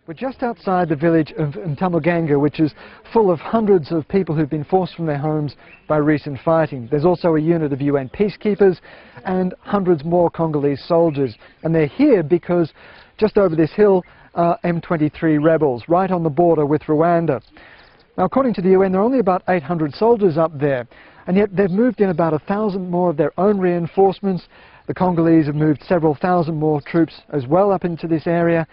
We're just outside the village of Ntamuganga, which is full of hundreds of people who've been forced from their homes by recent fighting. There's also a unit of UN peacekeepers and hundreds more Congolese soldiers. And they're here because just over this hill are M23 rebels, right on the border with Rwanda. Now, according to the UN, there are only about 800 soldiers up there, and yet they've moved in about 1,000 more of their own reinforcements. The Congolese have moved several thousand more troops as well up into this area.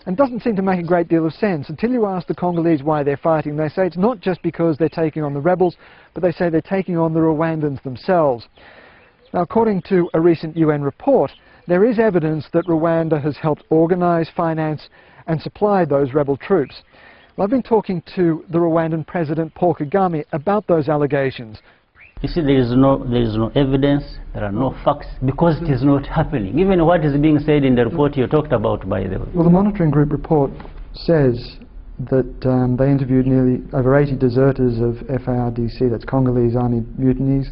And doesn't seem to make a great deal of sense. Until you ask the Congolese why they're fighting, they say it's not just because they're taking on the rebels, but they say they're taking on the Rwandans themselves. Now, according to a recent UN report, there is evidence that Rwanda has helped organize, finance, and supply those rebel troops. Well, I've been talking to the Rwandan President Paul Kagame about those allegations. You see, there is no evidence, there are no facts, because it is not happening. Even what is being said in the report you talked about, by the way. Well, the monitoring group report says that they interviewed nearly over 80 deserters of FARDC, that's Congolese army mutinies,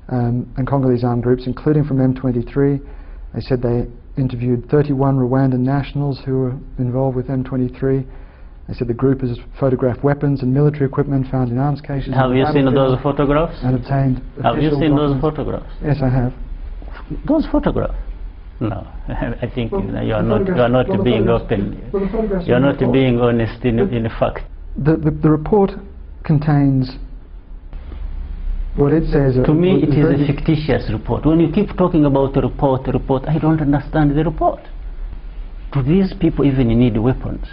and Congolese armed groups, including from M23. They said they interviewed 31 Rwandan nationals who were involved with M23. They said the group has photographed weapons and military equipment found in arms caches. Have you seen those photographs? And obtained. Have you seen those photographs? Yes, I have. Those photographs? No, I think you are not being open. You are not being honest in fact. The report contains what it says. To me, it is a fictitious report. When you keep talking about the report, I don't understand the report. Do these people even need weapons?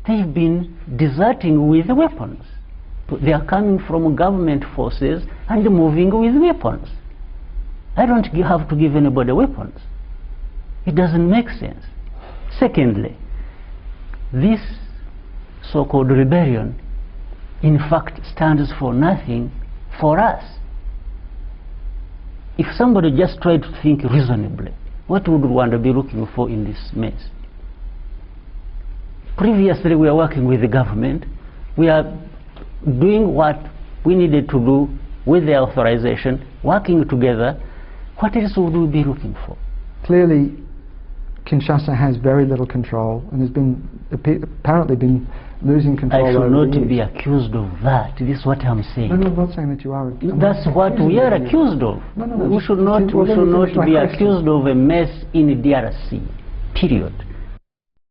They've been deserting with weapons. They are coming from government forces and moving with weapons. I don't have to give anybody weapons. It doesn't make sense. Secondly, this so-called rebellion in fact stands for nothing for us. If somebody just tried to think reasonably, what would Rwanda be looking for in this mess? Previously, we are working with the government. We are doing what we needed to do with the authorization, working together. What else would we be looking for? Clearly, Kinshasa has very little control and has been apparently been losing control. I should not be accused of that. This is what I'm saying. No, I'm not saying that you are. That's what we are accused of. We should not be accused of a mess in DRC. Period.